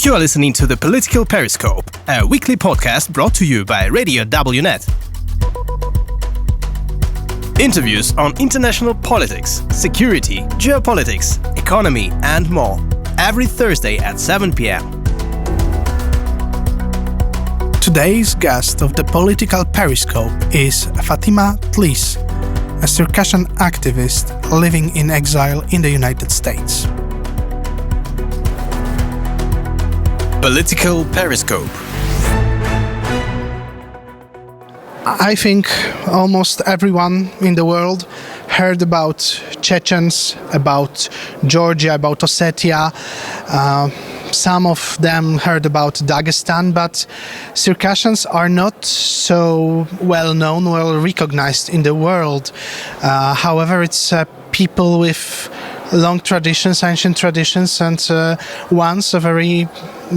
You are listening to the Political Periscope, a weekly podcast brought to you by Radio WNET. Interviews on international politics, security, geopolitics, economy, and more. Every Thursday at 7 p.m. Today's guest of the Political Periscope is Fatima Tlis, a Circassian activist living in exile in the United States. Political Periscope. I think almost everyone in the world heard about Chechens, about Georgia, about Ossetia. Some of them heard about Dagestan, but Circassians are not so well known, well recognized in the world. However, it's people with long traditions, ancient traditions, and once a very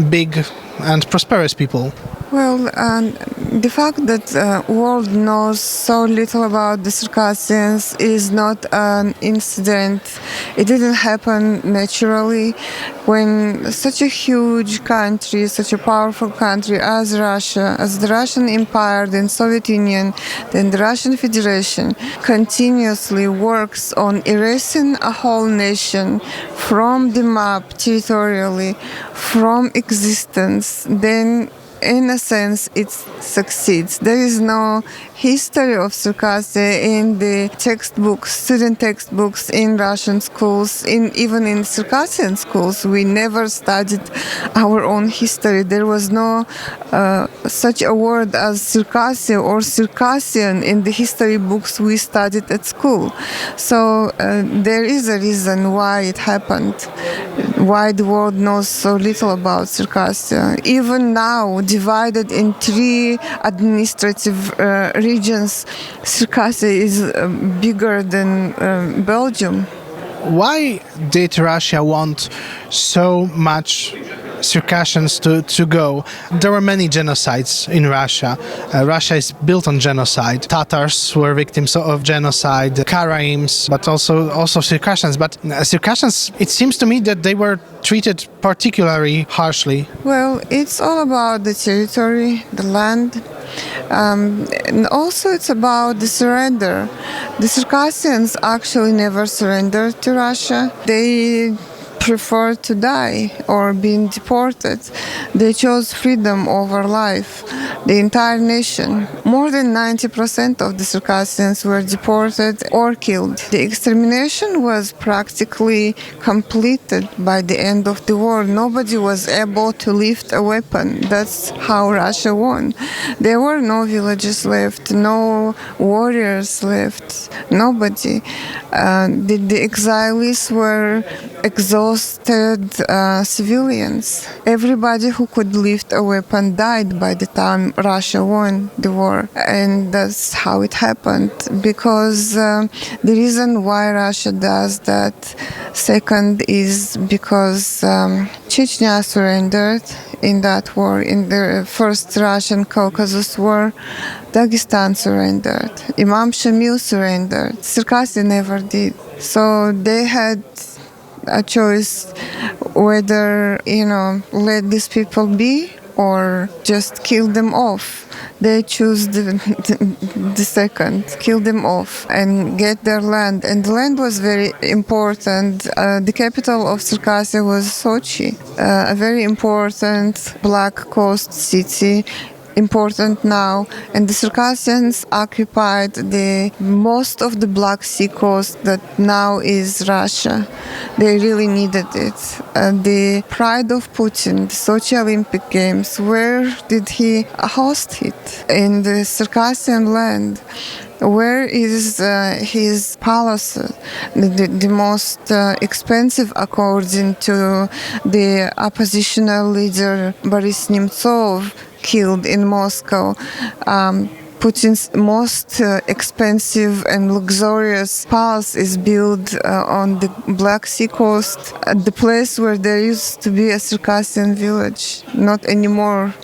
big and prosperous people. Well, the fact that the world knows so little about the Circassians is not an incident. It didn't happen naturally. When such a huge country, such a powerful country as Russia, as the Russian Empire, then Soviet Union, then the Russian Federation, continuously works on erasing a whole nation from the map territorially, from existence, then in a sense, it succeeds. There is no history of Circassia in the textbooks, student textbooks in Russian schools, even in Circassian schools. We never studied our own history. There was no such a word as Circassia or Circassian in the history books we studied at school. So there is a reason why it happened, why the world knows so little about Circassia. Even now, divided in 3 administrative regions, Circassia is bigger than Belgium. Why did Russia want so much Circassians to go? There were many genocides in Russia. Russia is built on genocide. Tatars were victims of genocide, Karaims, but also Circassians. But Circassians, it seems to me that they were treated particularly harshly. Well, it's all about the territory, the land. And also it's about the surrender. The Circassians actually never surrendered to Russia. They preferred to die or being deported. They chose freedom over life. The entire nation, more than 90% of the Circassians were deported or killed. The extermination was practically completed by the end of the war. Nobody was able to lift a weapon. That's how Russia won. There were no villages left, no warriors left, nobody. The exiles were exhausted civilians. Everybody who could lift a weapon died by the time Russia won the war. And that's how it happened. Because the reason why Russia does that, second, is because Chechnya surrendered in that war, in the first Russian Caucasus War. Dagestan surrendered. Imam Shamil surrendered. Circassia never did. So they had a choice whether, let these people be or just kill them off. They choose the second, kill them off and get their land. And the land was very important. The capital of Circassia was Sochi, a very important Black Coast city, important now, and the Circassians occupied the most of the Black Sea coast that now is Russia. They really needed it. The pride of Putin, the Sochi Olympic Games, where did he host it? In the Circassian land. Where is his palace? The most expensive, according to the oppositional leader Boris Nemtsov, killed in Moscow. Putin's most expensive and luxurious palace is built on the Black Sea coast, at the place where there used to be a Circassian village. Not anymore.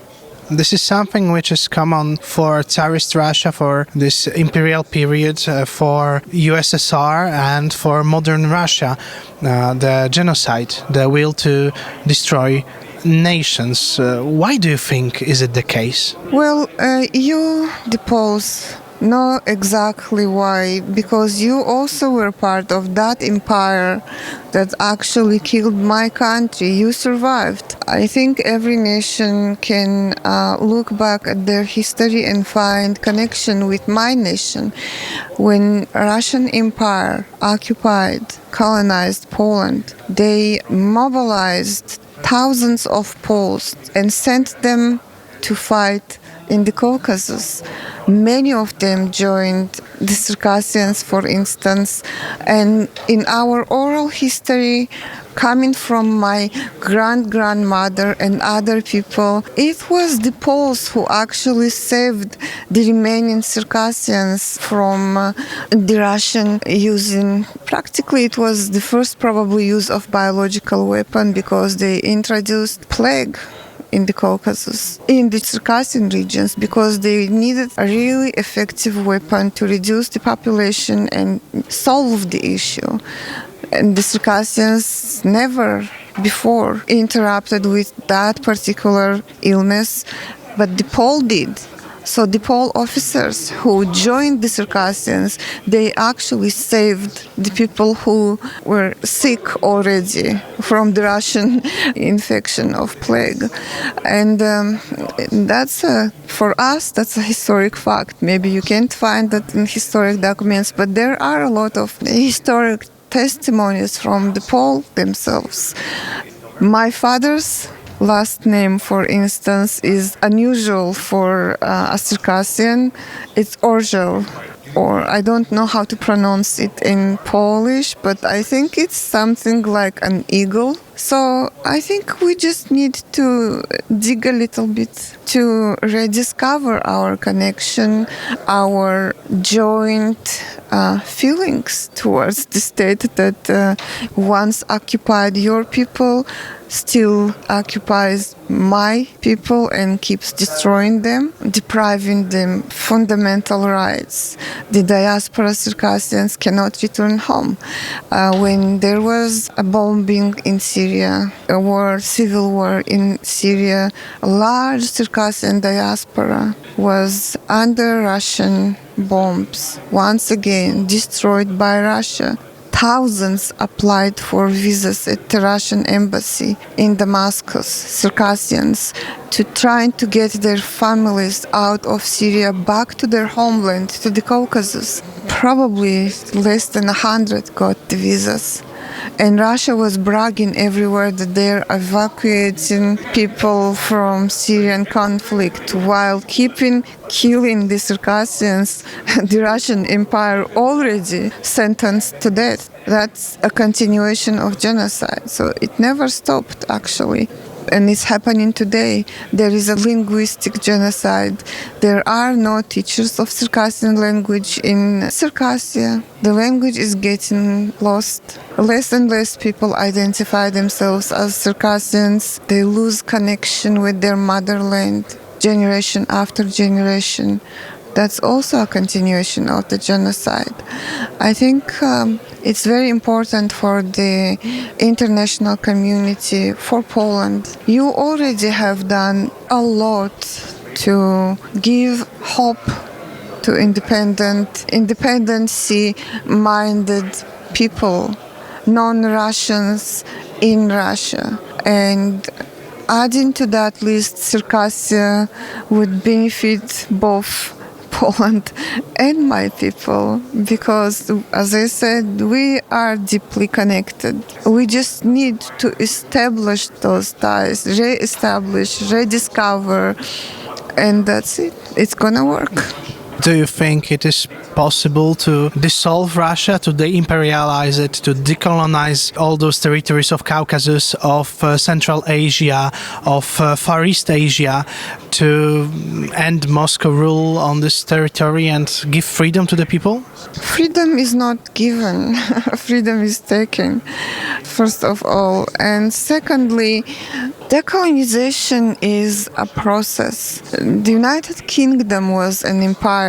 This is something which is common for Tsarist Russia, for this imperial period, for USSR and for modern Russia. The genocide, the will to destroy nations. Why do you think is it the case? Well, you, the Poles, know exactly why, because you also were part of that empire that actually killed my country. You survived. I think every nation can look back at their history and find connection with my nation. When Russian Empire occupied, colonized Poland, they mobilized thousands of Poles and sent them to fight in the Caucasus. Many of them joined the Circassians, for instance, and in our oral history, coming from my grandmother and other people, it was the Poles who actually saved the remaining Circassians from the Russian using, practically it was the first probably use of biological weapon, because they introduced plague in the Caucasus, in the Circassian regions, because they needed a really effective weapon to reduce the population and solve the issue. And the Circassians never before interrupted with that particular illness, but the Pole did. So the Pole officers who joined the Circassians, they actually saved the people who were sick already from the Russian infection of plague. And that's for us, that's a historic fact. Maybe you can't find that in historic documents, but there are a lot of historic testimonies from the Pole themselves. My father's last name, for instance, is unusual for a Circassian. It's Orzeł, or I don't know how to pronounce it in Polish, but I think it's something like an eagle. So I think we just need to dig a little bit to rediscover our connection, our joint feelings towards the state that once occupied your people, still occupies my people and keeps destroying them, depriving them fundamental rights. The diaspora Circassians cannot return home. When there was a bombing in Syria, a war, civil war in Syria, a large Circassian diaspora was under Russian bombs, once again destroyed by Russia. Thousands applied for visas at the Russian embassy in Damascus, Circassians, to try to get their families out of Syria back to their homeland, to the Caucasus. Probably less than 100 got the visas. And Russia was bragging everywhere that they're evacuating people from Syrian conflict while killing the Circassians. The Russian Empire already sentenced to death. That's a continuation of genocide. So it never stopped, actually. And it's happening today. There is a linguistic genocide. There are no teachers of Circassian language in Circassia. The language is getting lost. Less and less people identify themselves as Circassians. They lose connection with their motherland, generation after generation. That's also a continuation of the genocide. I think it's very important for the international community, for Poland. You already have done a lot to give hope to independency-minded people, non-Russians in Russia. And adding to that list, Circassia would benefit both Poland and my people, because, as I said, we are deeply connected. We just need to establish those ties, rediscover, and that's it. It's gonna work. Do you think it is possible to dissolve Russia, to de-imperialize it, to decolonize all those territories of Caucasus, of Central Asia, of Far East Asia, to end Moscow rule on this territory and give freedom to the people? Freedom is not given. Freedom is taken, first of all. And secondly, decolonization is a process. The United Kingdom was an empire.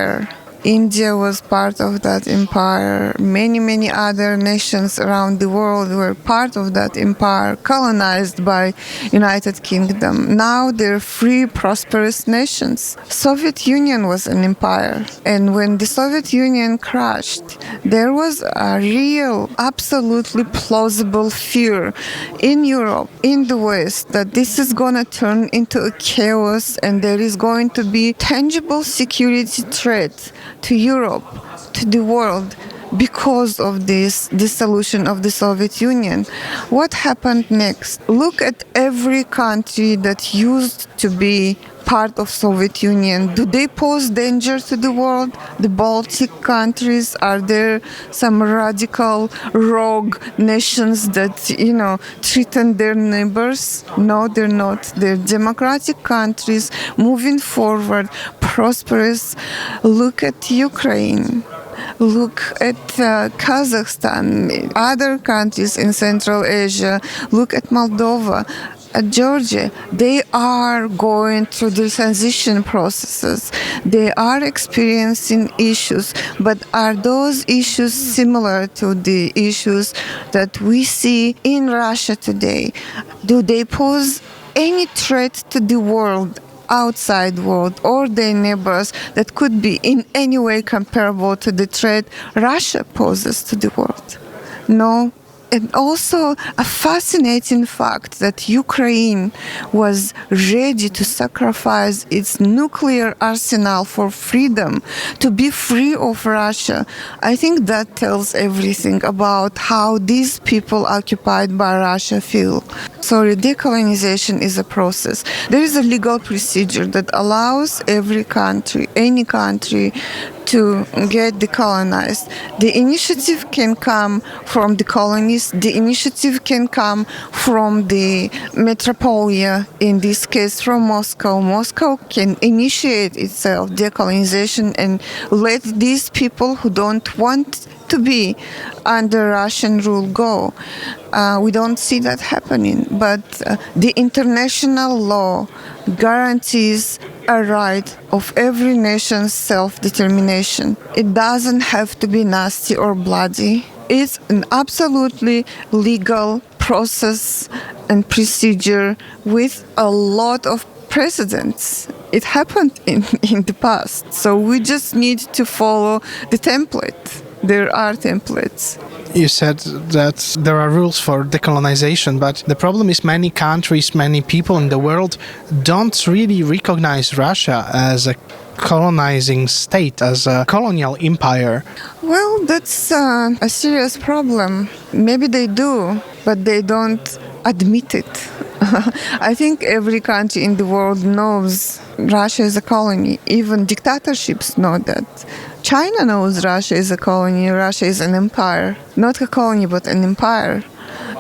India was part of that empire. Many other nations around the world were part of that empire, colonized by United Kingdom. Now they're free, prosperous nations. Soviet Union was an empire. And when the Soviet Union crashed, there was a real, absolutely plausible fear in Europe, in the West, that this is going to turn into a chaos and there is going to be tangible security threat to Europe, to the world, because of this dissolution of the Soviet Union. What happened next? Look at every country that used to be part of Soviet Union. Do they pose danger to the world? The Baltic countries, are there some radical rogue nations that, threaten their neighbors? No, they're not. They're democratic countries moving forward, prosperous. Look at Ukraine. Look at Kazakhstan, other countries in Central Asia. Look at Moldova. Georgia, they are going through the transition processes. They are experiencing issues, but are those issues similar to the issues that we see in Russia today? Do they pose any threat to the world, outside world, or their neighbors that could be in any way comparable to the threat Russia poses to the world? No. And also a fascinating fact that Ukraine was ready to sacrifice its nuclear arsenal for freedom, to be free of Russia. I think that tells everything about how these people occupied by Russia feel. Sorry, decolonization is a process. There is a legal procedure that allows every country, any country, to get decolonized. The initiative can come from the colonies. The initiative can come from the metropolia, in this case from Moscow. Moscow can initiate itself decolonization and let these people who don't want to be under Russian rule go. We don't see that happening, but the international law guarantees a right of every nation's self-determination. It doesn't have to be nasty or bloody. It's an absolutely legal process and procedure with a lot of precedents. It happened in the past, so we just need to follow the template. There are templates. You said that there are rules for decolonization, but the problem is many countries, many people in the world don't really recognize Russia as a colonizing state, as a colonial empire. Well, that's a serious problem. Maybe they do, but they don't admit it. I think every country in the world knows Russia is a colony. Even dictatorships know that. China knows Russia is a colony, Russia is an empire. Not a colony, but an empire.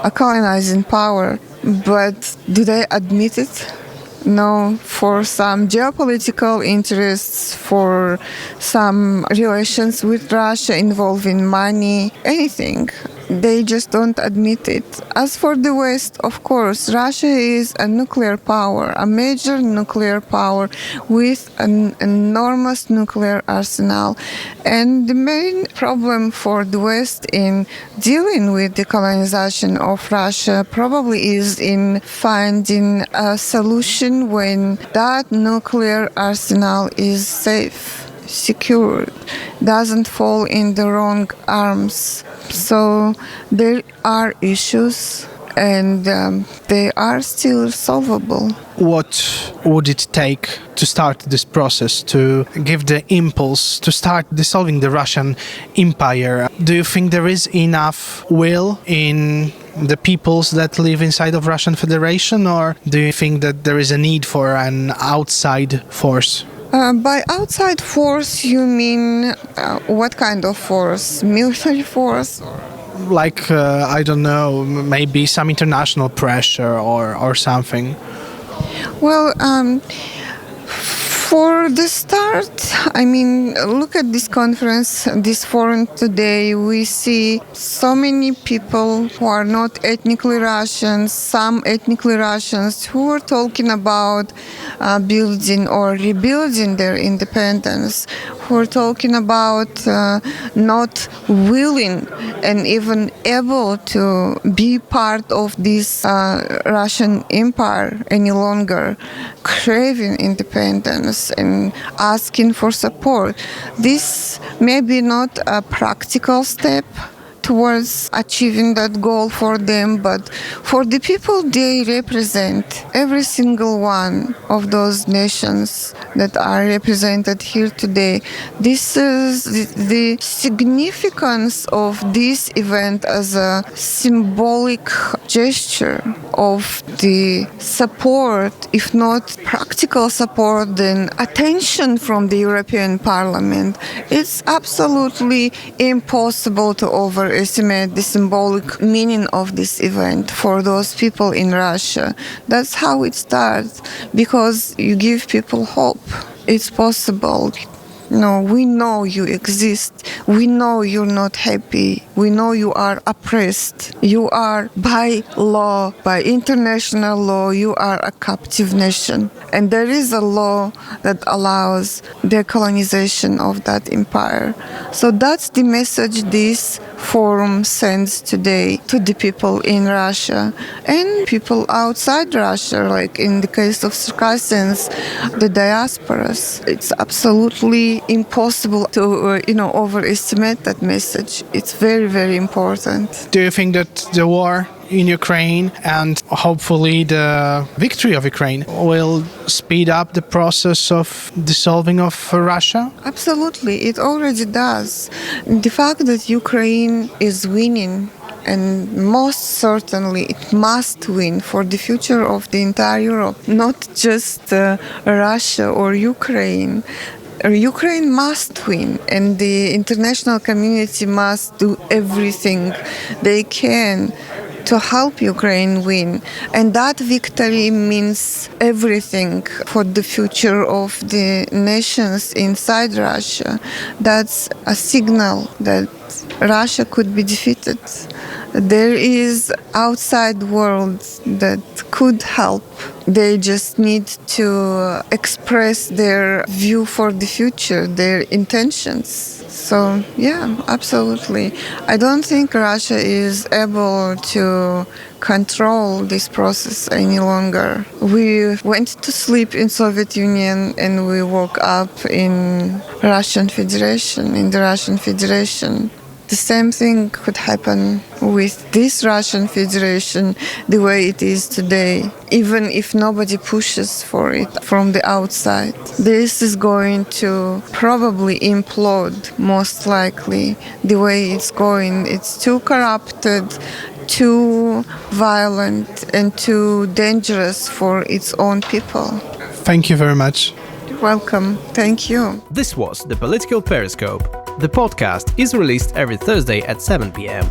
A colonizing power. But do they admit it? No, for some geopolitical interests, for some relations with Russia involving money, anything. They just don't admit it. As for the West, of course, Russia is a nuclear power, a major nuclear power with an enormous nuclear arsenal. And the main problem for the West in dealing with the colonization of Russia probably is in finding a solution when that nuclear arsenal is safe, secured, doesn't fall in the wrong arms. So there are issues, and they are still solvable. What would it take to start this process, to give the impulse to start dissolving the Russian empire? Do you think there is enough will in the peoples that live inside of Russian Federation, or do you think that there is a need for an outside force? By outside force, you mean what kind of force? Military force? Like, I don't know, maybe some international pressure or something? Well, for the start, I mean, look at this conference, this forum today. We see so many people who are not ethnically Russians, some ethnically Russians, who are talking about building or rebuilding their independence, We're talking about not willing and even able to be part of this Russian empire any longer, craving independence and asking for support. This may be not a practical step towards achieving that goal for them, but for the people they represent, every single one of those nations that are represented here today, this is the significance of this event as a symbolic gesture of the support, if not practical support, then attention from the European Parliament. It's absolutely impossible to overestimate the symbolic meaning of this event for those people in Russia. That's how it starts, because you give people hope. It's possible. No, we know you exist. We know you're not happy. We know you are oppressed. You are, by law, by international law, you are a captive nation. And there is a law that allows decolonization of that empire. So that's the message this forum sends today to the people in Russia and people outside Russia, like in the case of Circassians, the diasporas. It's absolutely impossible to overestimate that message. It's very, very important. Do you think that the war in Ukraine and hopefully the victory of Ukraine will speed up the process of dissolving of Russia? Absolutely, it already does. The fact that Ukraine is winning, and most certainly it must win for the future of the entire Europe, not just Russia or Ukraine. Ukraine must win, and the international community must do everything they can to help Ukraine win. And that victory means everything for the future of the nations inside Russia. That's a signal that Russia could be defeated. There is outside world that could help. They just need to express their view for the future, their intentions. So, yeah, absolutely. I don't think Russia is able to control this process any longer. We went to sleep in Soviet Union and we woke up in the Russian Federation. The same thing could happen with this Russian Federation the way it is today, even if nobody pushes for it from the outside. This is going to probably implode, most likely, the way it's going. It's too corrupted, too violent, and too dangerous for its own people. Thank you very much. You're welcome. Thank you. This was The Political Periscope. The podcast is released every Thursday at 7 p.m.